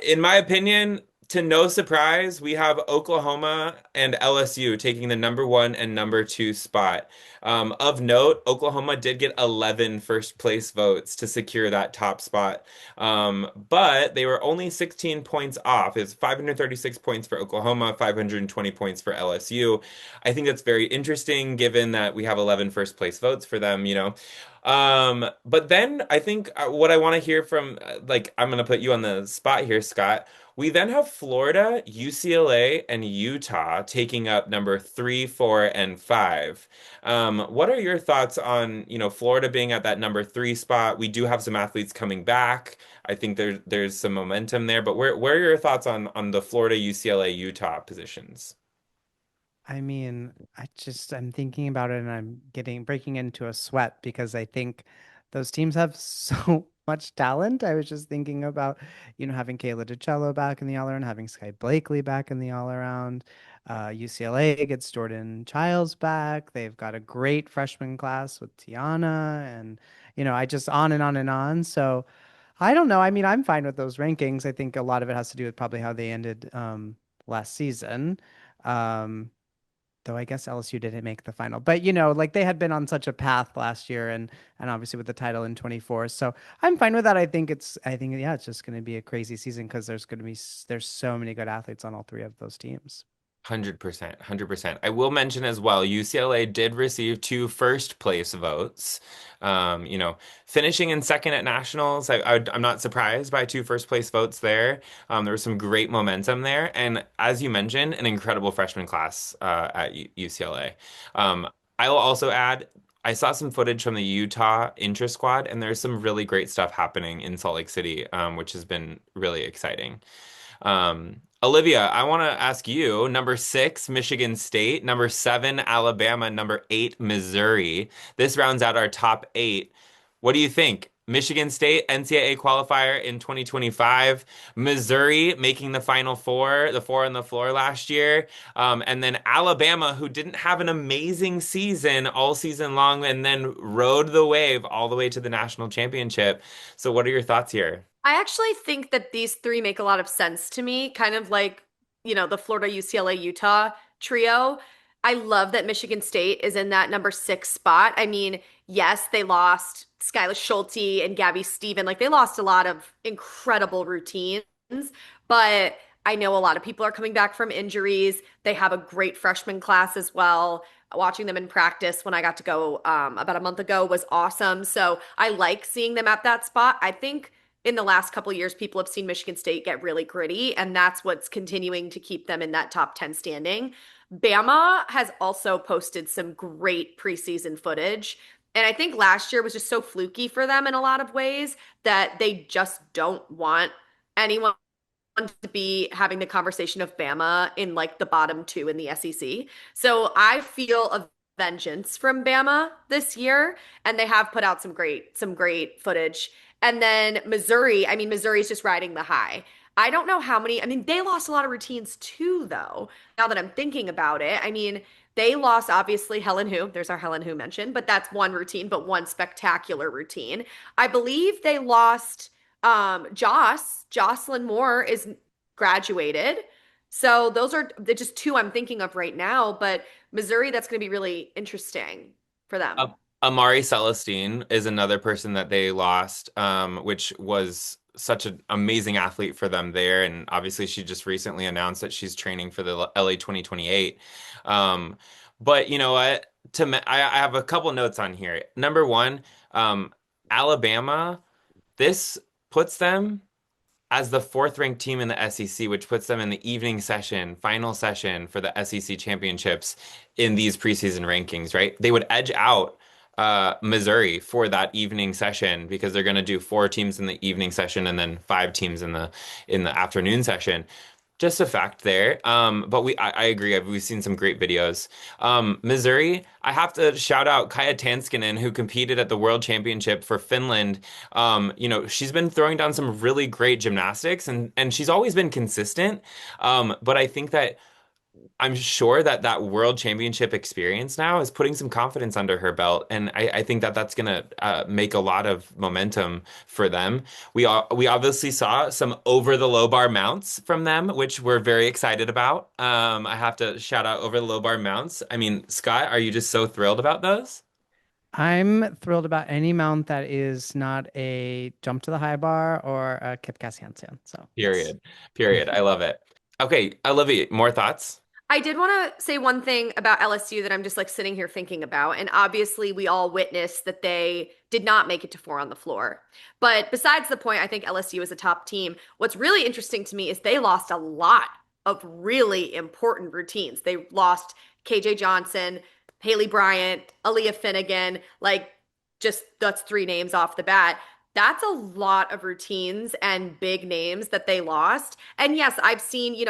in my opinion, to no surprise, we have Oklahoma and LSU taking the number one and number two spot. Of note, Oklahoma did get 11 first place votes to secure that top spot, but they were only 16 points off. It's 536 points for Oklahoma, 520 points for LSU. I think that's very interesting given that we have 11 first place votes for them, you know. But then I think what I want to hear from, like, I'm going to put you on the spot here, Scott. We then have Florida, UCLA, and Utah taking up number three, four, and five. What are your thoughts on, Florida being at that number three spot? We do have some athletes coming back. I think there's some momentum there, but where are your thoughts on the Florida, UCLA, Utah positions? I mean, I'm thinking about it and I'm breaking into a sweat because I think those teams have so much talent. I was just thinking about, having Kayla DiCello back in the all around, having Sky Blakely back in the all around. UCLA gets Jordan Childs back. They've got a great freshman class with Tiana and, I just on and on and on. So I don't know. I mean, I'm fine with those rankings. I think a lot of it has to do with probably how they ended last season. Um, Though I guess LSU didn't make the final. But like they had been on such a path last year and obviously with the title in 24. So I'm fine with that. I think yeah, it's just going to be a crazy season because there's so many good athletes on all three of those teams. 100%, 100%. I will mention as well, UCLA did receive two first place votes. Finishing in second at nationals, I'm not surprised by two first place votes there. There was some great momentum there, and as you mentioned, an incredible freshman class at UCLA. I will also add, I saw some footage from the Utah intra squad, and there's some really great stuff happening in Salt Lake City, which has been really exciting. Olivia, I want to ask you, number six, Michigan State, number seven, Alabama, number eight, Missouri. This rounds out our top eight. What do you think? Michigan State NCAA qualifier in 2025, Missouri making the Final Four, the four on the floor last year, and then Alabama, who didn't have an amazing season all season long, and then rode the wave all the way to the national championship. So, what are your thoughts here? I actually think that these three make a lot of sense to me, kind of like, the Florida, UCLA, Utah trio. I love that Michigan State is in that number 6 spot. I mean, yes, they lost Skylar Schulte and Gabby Steven. Like, they lost a lot of incredible routines, but I know a lot of people are coming back from injuries. They have a great freshman class as well. Watching them in practice when I got to go about a month ago was awesome. So I like seeing them at that spot. I think in the last couple of years, people have seen Michigan State get really gritty, and that's what's continuing to keep them in that top 10 standing. Bama has also posted some great preseason footage. And I think last year was just so fluky for them in a lot of ways that they just don't want anyone to be having the conversation of Bama in like the bottom two in the SEC. So I feel a vengeance from Bama this year, and they have put out some great footage. And then Missouri, I mean, Missouri's just riding the high. I don't know how many, I mean, they lost a lot of routines too, though, now that I'm thinking about it. I mean, they lost obviously Helen Who, there's our Helen Who mentioned, but that's one routine, but one spectacular routine. I believe they lost Jocelyn Moore is graduated. So those are the just two I'm thinking of right now, but Missouri, that's going to be really interesting for them. Amari Celestine is another person that they lost, which was such an amazing athlete for them there. And obviously, she just recently announced that she's training for the LA 2028. But you know what? I have a couple notes on here. Number one, Alabama, this puts them as the fourth ranked team in the SEC, which puts them in the evening session, final session for the SEC championships in these preseason rankings, right? They would edge out Missouri for that evening session because they're going to do four teams in the evening session and then five teams in the afternoon session. Just a fact there. But I agree. We've seen some great videos. Missouri, I have to shout out Kaya Tanskinen, who competed at the World Championship for Finland. She's been throwing down some really great gymnastics and she's always been consistent. But I think that I'm sure that that world championship experience now is putting some confidence under her belt, and I think that that's going to make a lot of momentum for them. We obviously saw some over the low bar mounts from them, which we're very excited about. I have to shout out over the low bar mounts. I mean, Scott, are you just so thrilled about those? I'm thrilled about any mount that is not a jump to the high bar or a Kip handstand. So yes. Period. Period. I love it. Okay, Olivia, more thoughts? I did want to say one thing about LSU that I'm just like sitting here thinking about. And obviously, we all witnessed that they did not make it to 4 on the floor. But besides the point, I think LSU is a top team. What's really interesting to me is they lost a lot of really important routines. They lost KJ Johnson, Haley Bryant, Aaliyah Finnegan, like just that's 3 names off the bat. That's a lot of routines and big names that they lost. And yes, I've seen,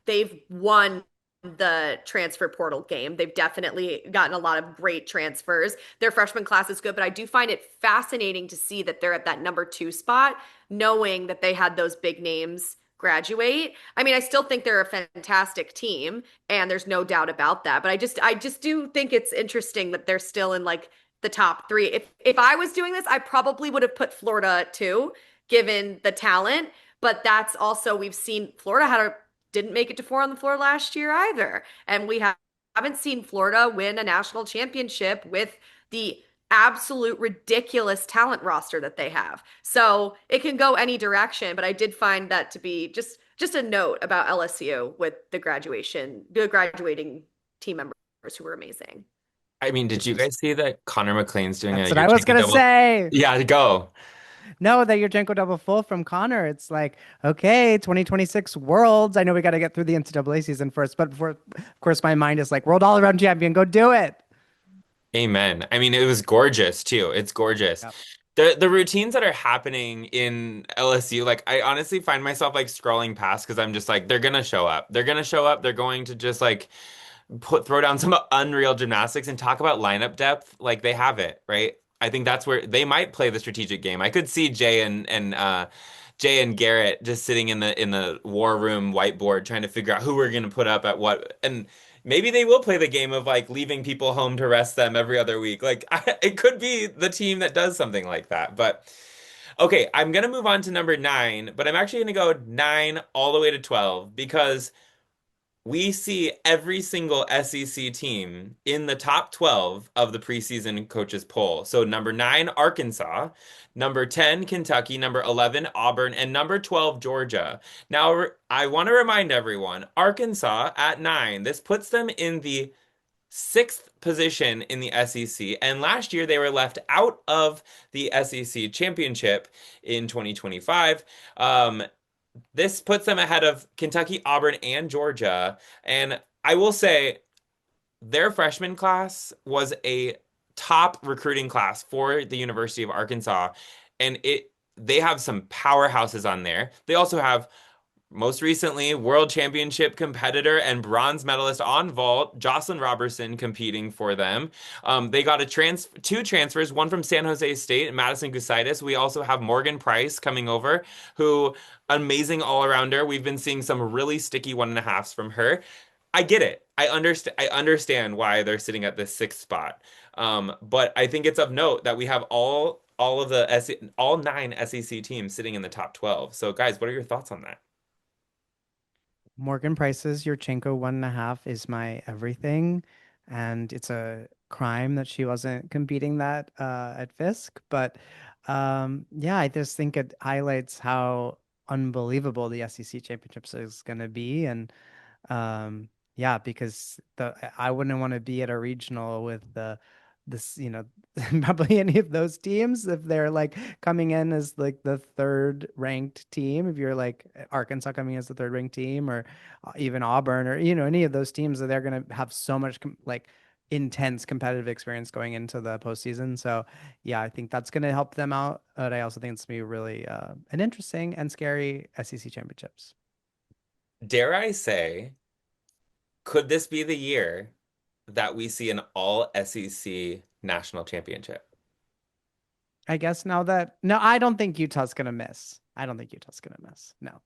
they've won the transfer portal game. They've definitely gotten a lot of great transfers. Their freshman class is good, but I do find it fascinating to see that they're at that number 2 spot, knowing that they had those big names graduate. I mean, I still think they're a fantastic team, and there's no doubt about that. But I just do think it's interesting that they're still in like the top 3. If I was doing this, I probably would have put Florida too, given the talent. But that's also we've seen Florida didn't make it to 4 on the floor last year either. And we haven't seen Florida win a national championship with the absolute ridiculous talent roster that they have. So it can go any direction, but I did find that to be just a note about LSU with the graduating team members who were amazing. I mean, did you guys see that Connor McLean's doing a That's what I was Yurchenko gonna double? say. Yeah, go. No, that Yurchenko double full from Connor. It's like, okay, 2026 Worlds. I know we got to get through the NCAA season first, but of course, my mind is like, world all around champion, go do it. Amen. I mean, it was gorgeous too. It's gorgeous. Yep. The routines that are happening in LSU, like I honestly find myself like scrolling past because I'm just like, they're gonna show up. They're gonna show up. They're going to just like throw down some unreal gymnastics and talk about lineup depth. Like they have it, right? I think that's where they might play the strategic game. I could see Jay and Garrett just sitting in the war room whiteboard trying to figure out who we're going to put up at what. And maybe they will play the game of like leaving people home to rest them every other week. Like it could be the team that does something like that. But okay, I'm going to move on to number 9, but I'm actually going to go 9 all the way to 12 because we see every single SEC team in the top 12 of the preseason coaches poll. So number 9, Arkansas, number 10, Kentucky, number 11, Auburn, and number 12, Georgia. Now, I want to remind everyone, Arkansas at 9, this puts them in the sixth position in the SEC. And last year they were left out of the SEC championship in 2025. This puts them ahead of Kentucky, Auburn, and Georgia. And I will say their freshman class was a top recruiting class for the University of Arkansas. And they have some powerhouses on there. They also have most recently, world championship competitor and bronze medalist on vault, Jocelyn Robertson, competing for them. They got two transfers, one from San Jose State, Madison Gusaitis. We also have Morgan Price coming over, who amazing all-arounder. We've been seeing some really sticky 1.5s from her. I get it. I understand why they're sitting at this sixth spot. But I think it's of note that we have all 9 SEC teams sitting in the top 12. So, guys, what are your thoughts on that? Morgan Price's Yurchenko 1.5 is my everything, and it's a crime that she wasn't competing that at Fisk. But yeah, I just think it highlights how unbelievable the SEC championships is going to be, and yeah, because I wouldn't want to be at a regional with this, probably any of those teams if they're like coming in as like the third ranked team. If you're like Arkansas coming in as the third ranked team, or even Auburn, or any of those teams, that they're gonna have so much like intense competitive experience going into the postseason. So yeah, I think that's gonna help them out. But I also think it's gonna be really an interesting and scary SEC championships. Dare I say, could this be the year that we see an all SEC national championship? I guess now that no, I don't think Utah's gonna miss. I don't think Utah's gonna miss. No.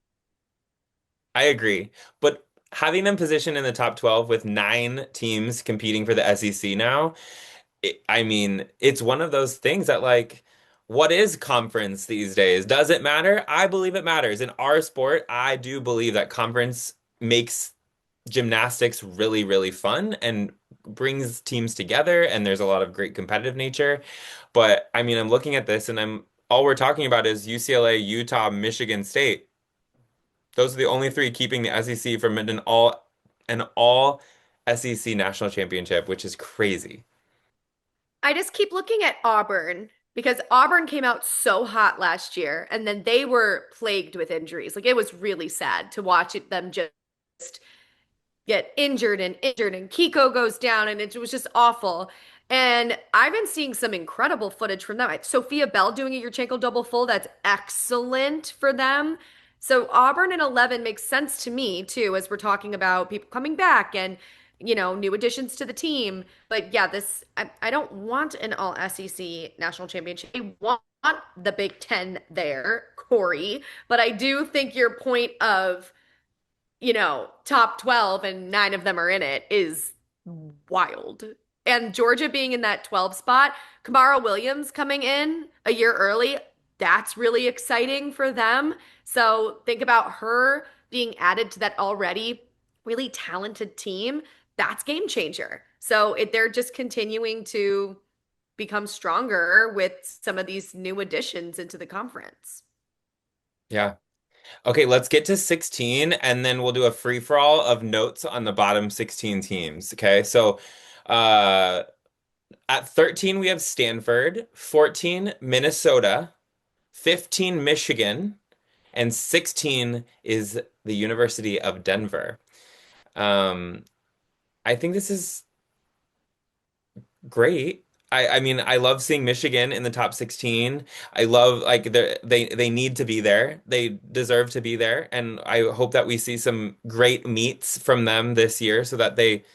I agree. But having them positioned in the top 12 with 9 teams competing for the SEC now, I mean, it's one of those things that, like, what is conference these days? Does it matter? I believe it matters. In our sport, I do believe that conference makes gymnastics really, really fun and brings teams together, and there's a lot of great competitive nature. But I mean, I'm looking at this and I'm all we're talking about is UCLA, Utah, Michigan State. Those are the only 3 keeping the SEC from an all SEC national championship, which is crazy. I just keep looking at Auburn because Auburn came out so hot last year and then they were plagued with injuries. Like it was really sad to watch them just get injured and Kiko goes down and it was just awful. And I've been seeing some incredible footage from them. Sophia Bell doing a Yurchenko double full, that's excellent for them. So Auburn and 11 makes sense to me too, as we're talking about people coming back and new additions to the team. But yeah, I don't want an all SEC national championship. I want the Big Ten there, Corey. But I do think your point of top 12 and 9 of them are in it is wild. And Georgia being in that 12 spot, Kamara Williams coming in a year early, that's really exciting for them. So think about her being added to that already really talented team. That's game changer. So they're just continuing to become stronger with some of these new additions into the conference. Yeah. Okay, let's get to 16 and then we'll do a free for all of notes on the bottom 16 teams. Okay, so uh, at 13 we have Stanford, 14 Minnesota, 15 Michigan, and 16 is the University of Denver. Um, I think this is great. I mean, I love seeing Michigan in the top 16. I love like they need to be there. They deserve to be there, and I hope that we see some great meets from them this year so that they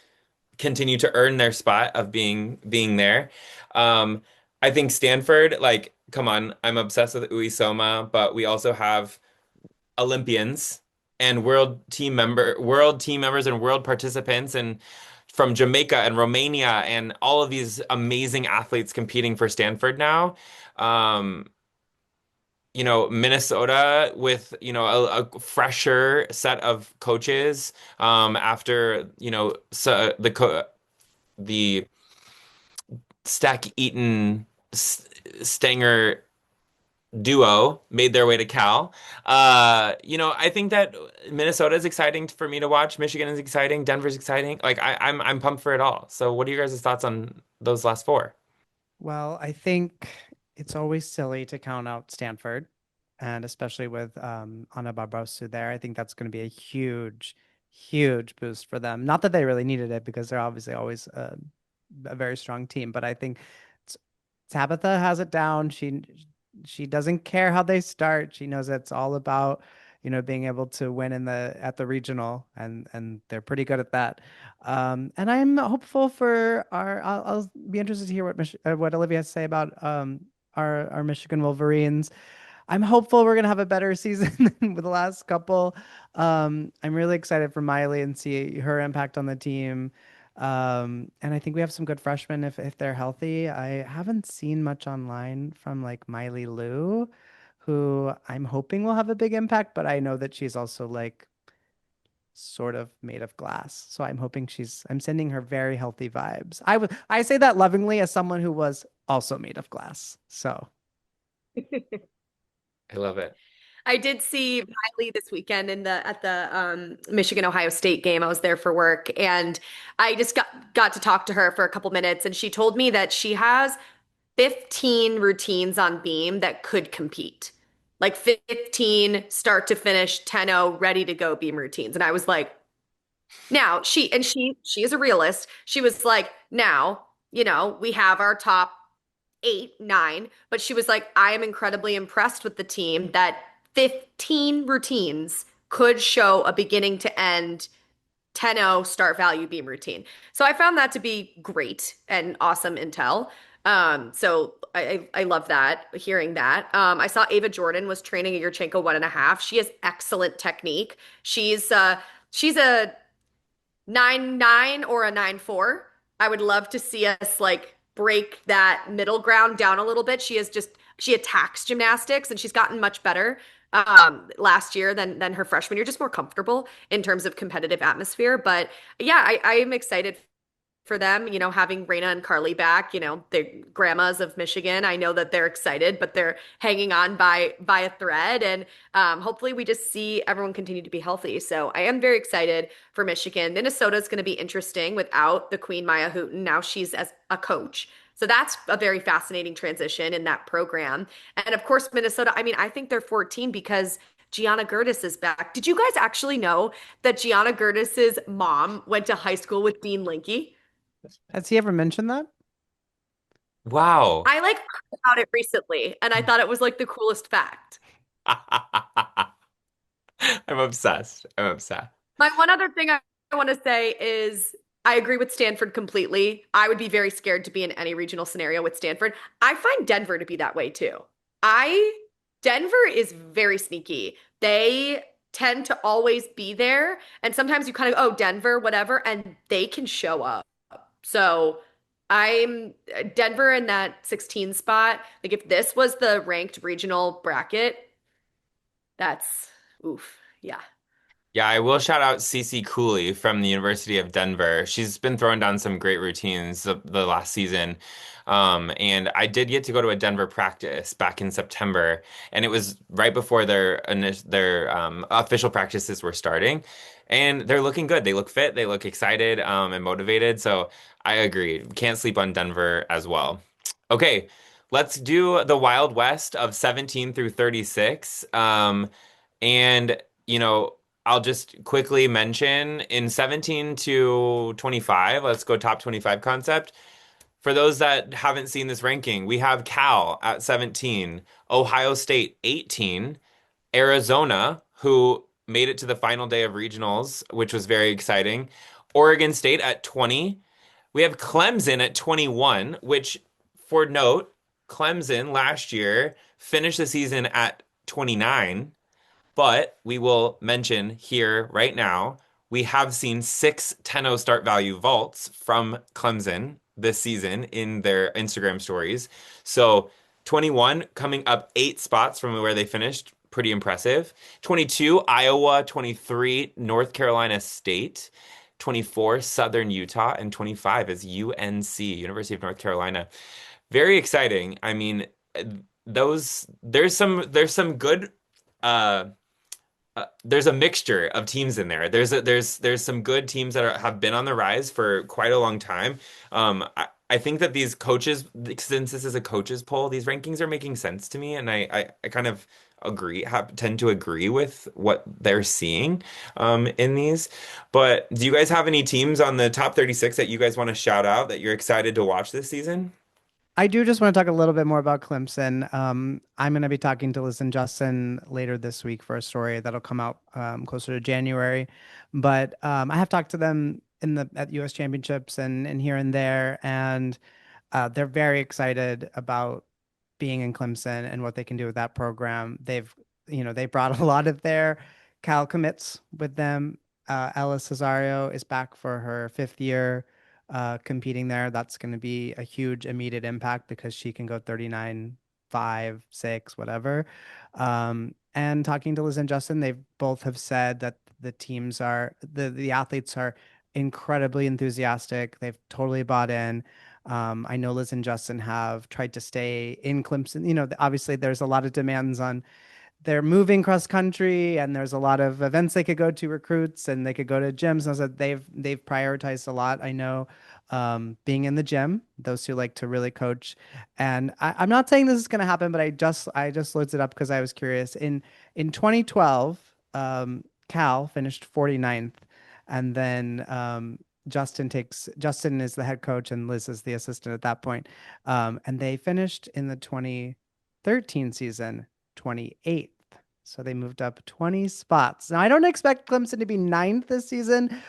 continue to earn their spot of being there. Um, I think Stanford, like, come on, I'm obsessed with Uisoma, but we also have Olympians and world team members and world participants and from Jamaica and Romania and all of these amazing athletes competing for Stanford now. Um, Minnesota with, a fresher set of coaches after, the Stack Eaton Stanger duo made their way to Cal. I think that Minnesota is exciting for me to watch. Michigan is exciting. Denver's exciting. Like I'm pumped for it all. So what are your guys' thoughts on those last four? Well, I think it's always silly to count out Stanford, and especially with Anna Barbosu there. I think that's going to be a huge, huge boost for them. Not that they really needed it because they're obviously always a very strong team, but I think t- Tabitha has it down. She doesn't care how they start. She knows it's all about, being able to win in the at the regional, and they're pretty good at that. And I'm hopeful for our. I'll be interested to hear what Olivia has to say about our Michigan Wolverines. I'm hopeful we're gonna have a better season than with the last couple. I'm really excited for Miley and see her impact on the team. And I think we have some good freshmen if they're healthy. I haven't seen much online from like Miley Lou, who I'm hoping will have a big impact, but I know that she's also like sort of made of glass. So I'm sending her very healthy vibes. I say that lovingly as someone who was also made of glass. So I love it. I did see Riley this weekend at the Michigan Ohio State game. I was there for work, and I just got to talk to her for a couple minutes, and she told me that she has 15 routines on beam that could compete. Like 15 start to finish 10-0 ready to go beam routines. And I was like, now she is a realist. She was like, now, we have our top 8, 9, but she was like, I am incredibly impressed with the team that 15 routines could show a beginning to end 10-0 start value beam routine. So I found that to be great and awesome intel. So I love that, hearing that. I saw Ava Jordan was training a Yurchenko 1.5. She has excellent technique. She's a 9-9 or a 9-4. I would love to see us like break that middle ground down a little bit. She attacks gymnastics and she's gotten much better last year than her freshman year, just more comfortable in terms of competitive atmosphere. But yeah, I am excited for them, having Raina and Carly back, the grandmas of Michigan. I know that they're excited, but they're hanging on by a thread. And hopefully we just see everyone continue to be healthy. So I am very excited for Michigan. Minnesota is going to be interesting without the Queen Maya Hooten. Now she's as a coach. So that's a very fascinating transition in that program. And of course, Minnesota, I mean, I think they're 14 because Gianna Gertis is back. Did you guys actually know that Gianna Gertis's mom went to high school with Dean Linke? has he ever mentioned that? Wow. I like heard about it recently, and I thought it was like the coolest fact. I'm obsessed. I'm obsessed. My one other thing I want to say is I agree with Stanford completely. I would be very scared to be in any regional scenario with Stanford. I find Denver to be that way too. I Denver is very sneaky. They tend to always be there, and sometimes you kind of, oh, Denver, whatever, and they can show up. So I'm Denver in that 16 spot. Like if this was the ranked regional bracket, that's oof. Yeah. Yeah, I will shout out Cece Cooley from the University of Denver. She's been throwing down some great routines the last season. And I did get to go to a Denver practice back in September, and it was right before their official practices were starting. And they're looking good. They look fit, they look excited, and motivated. So I agree. Can't sleep on Denver as well. Okay, let's do the Wild West of 17 through 36. And you know, I'll just quickly mention in 17 to 25, let's go top 25 concept. For those that haven't seen this ranking, we have Cal at 17, Ohio State 18, Arizona, who made it to the final day of regionals, which was very exciting, Oregon State at 20. We have Clemson at 21, which, for note, Clemson last year finished the season at 29. But we will mention here right now, we have seen 6 10-0 start value vaults from Clemson this season in their Instagram stories. So 21 coming up 8 spots from where they finished. Pretty impressive. 22, Iowa. 23, North Carolina State. 24, Southern Utah. And 25 is UNC, University of North Carolina. Very exciting. I mean, those there's some good there's a mixture of teams in there. There's some good teams that have been on the rise for quite a long time. I think that these coaches, since this is a coaches poll, these rankings are making sense to me, and I kind of tend to agree with what they're seeing in these. But do you guys have any teams on the top 36 that you guys want to shout out that you're excited to watch this season? I do just want to talk a little bit more about Clemson. I'm going to be talking to Liz and Justin later this week for a story that'll come out closer to January. But I have talked to them in the at U.S. Championships and here and there, and they're very excited about being in Clemson and what they can do with that program. They brought a lot of their Cal commits with them. Ella Cesario is back for her 5th year competing there. That's going to be a huge immediate impact because she can go 39, 5, 6, whatever. And talking to Liz and Justin, they both have said that the athletes are incredibly enthusiastic. They've totally bought in. I know Liz and Justin have tried to stay in Clemson. Obviously there's a lot of demands on they're moving cross country and there's a lot of events they could go to recruits and they could go to gyms. And so they've prioritized a lot. I know being in the gym, those who like to really coach. And I'm not saying this is going to happen, but I just looked it up because I was curious. In 2012, Cal finished 49th, and then Justin is the head coach and Liz is the assistant at that point. And they finished in the 2013 season 28th. So they moved up 20 spots. Now I don't expect Clemson to be ninth this season,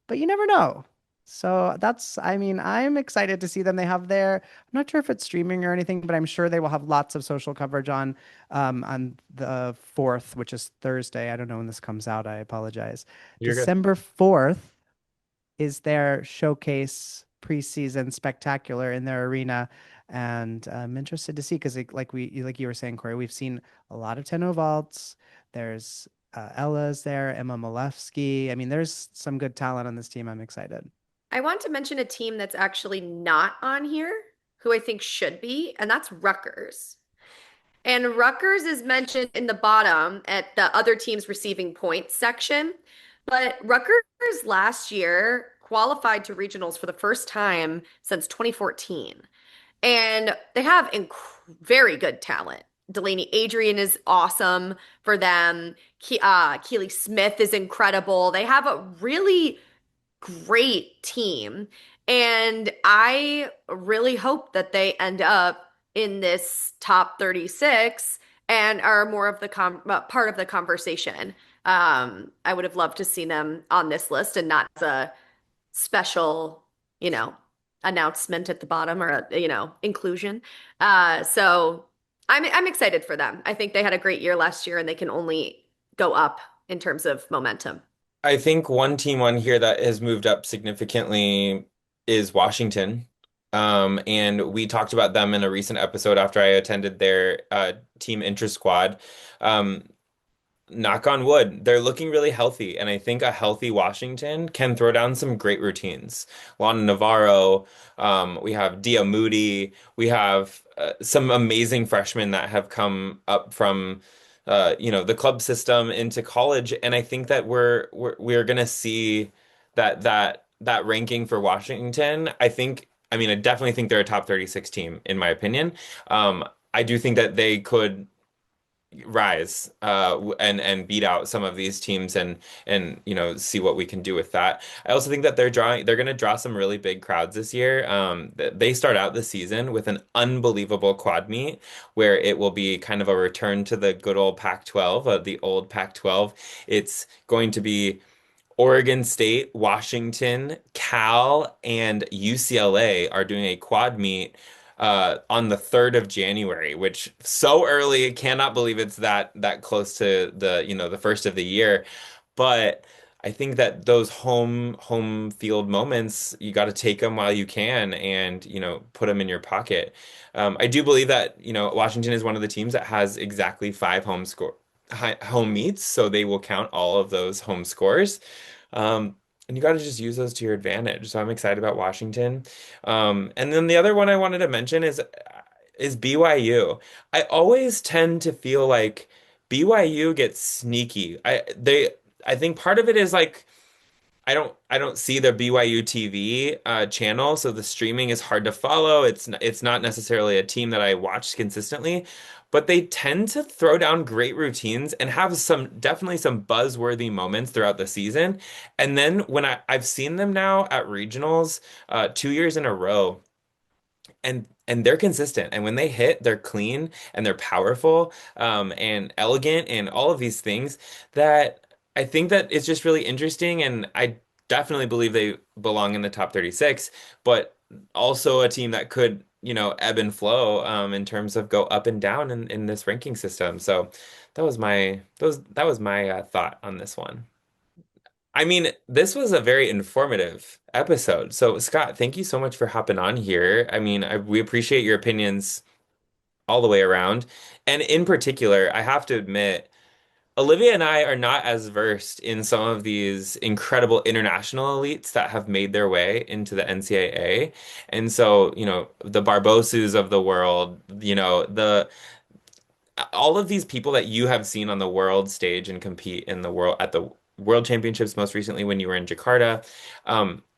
but you never know. So I mean, I'm excited to see them. I'm not sure if it's streaming or anything, but I'm sure they will have lots of social coverage on the 4th, which is Thursday. I don't know when this comes out. I apologize. You're good. December 4th is their showcase preseason spectacular in their arena. And I'm interested to see because like you were saying, Corey, we've seen a lot of 10 vaults. There's Ella's there, Emma Malevsky. I mean, there's some good talent on this team. I'm excited. I want to mention a team that's actually not on here, who I think should be, and that's Rutgers. And Rutgers is mentioned in the bottom at the other teams receiving points section. But Rutgers last year qualified to regionals for the first time since 2014. And they have very good talent. Delaney Adrian is awesome for them. Keely Smith is incredible. They have a really great team. And I really hope that they end up in this top 36 and are more of the part of the conversation. I would have loved to see them on this list and not as a special, you know, announcement at the bottom or inclusion. So I'm excited for them. I think they had a great year last year and they can only go up in terms of momentum. I think one team on here that has moved up significantly is Washington. And we talked about them in a recent episode after I attended their team intra squad. Um, Knock on wood, they're looking really healthy, and I think a healthy Washington can throw down some great routines. Lana Navarro, we have Dia Moody, we have some amazing freshmen that have come up from the club system into college, and I think that we're gonna see that ranking for Washington. I mean, I definitely think they're a top 36 team in my opinion. I do think that they could rise and beat out some of these teams and see what we can do with that. I also think that they're going to draw some really big crowds this year. They start out the season with an unbelievable quad meet where it will be kind of a return to the good old Pac-12, the old Pac-12. It's going to be Oregon State, Washington, Cal, and UCLA are doing a quad meet on the 3rd of January, which so early, cannot believe it's that close to the first of the year. But I think that those home field moments, you got to take them while you can and, put them in your pocket. I do believe that, Washington is one of the teams that has exactly 5 home meets, so they will count all of those home scores. And you got to just use those to your advantage. So I'm excited about Washington. And then the other one I wanted to mention is BYU. I always tend to feel like BYU gets sneaky. I think part of it is like I don't see the BYU TV channel, so the streaming is hard to follow. It's not necessarily a team that I watch consistently, but they tend to throw down great routines and have definitely some buzzworthy moments throughout the season. And then when I've seen them now at regionals 2 years in a row, and they're consistent, and when they hit, they're clean and they're powerful, and elegant and all of these things that I think that it's just really interesting, and I definitely believe they belong in the top 36, but also a team that could ebb and flow in terms of go up and down in this ranking system. So that was my thought on this one. I mean, this was a very informative episode. So, Scott, thank you so much for hopping on here. I mean, we appreciate your opinions all the way around. And in particular, I have to admit, Olivia and I are not as versed in some of these incredible international elites that have made their way into the NCAA. And so, the Barbosus of the world, the all of these people that you have seen on the world stage and compete in the world at the World Championships most recently when you were in Jakarta,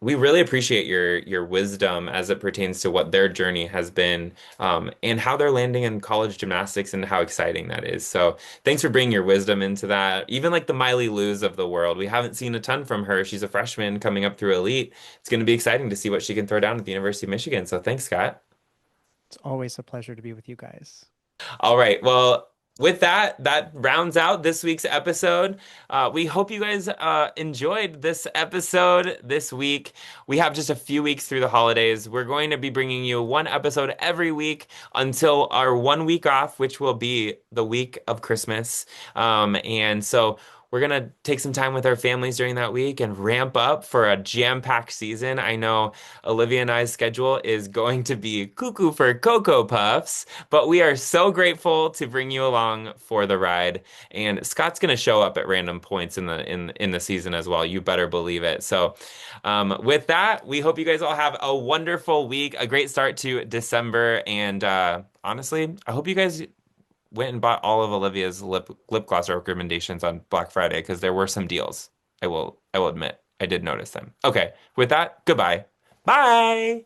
we really appreciate your wisdom as it pertains to what their journey has been, and how they're landing in college gymnastics and how exciting that is. So thanks for bringing your wisdom into that. Even like the Miley Lewis of the world, we haven't seen a ton from her. She's a freshman coming up through elite. It's going to be exciting to see what she can throw down at the University of Michigan. So thanks, Scott. It's always a pleasure to be with you guys. All right. Well, with that rounds out this week's episode. We hope you guys enjoyed this episode this week. We have just a few weeks through the holidays. We're going to be bringing you one episode every week until our 1 week off, which will be the week of Christmas. And so we're going to take some time with our families during that week and ramp up for a jam-packed season. I know Olivia and I's schedule is going to be cuckoo for Cocoa Puffs, but we are so grateful to bring you along for the ride. And Scott's going to show up at random points in the season as well. You better believe it. So, with that, we hope you guys all have a wonderful week, a great start to December, and honestly, I hope you guys went and bought all of Olivia's lip gloss recommendations on Black Friday because there were some deals. I will admit I did notice them. Okay, with that, goodbye. Bye.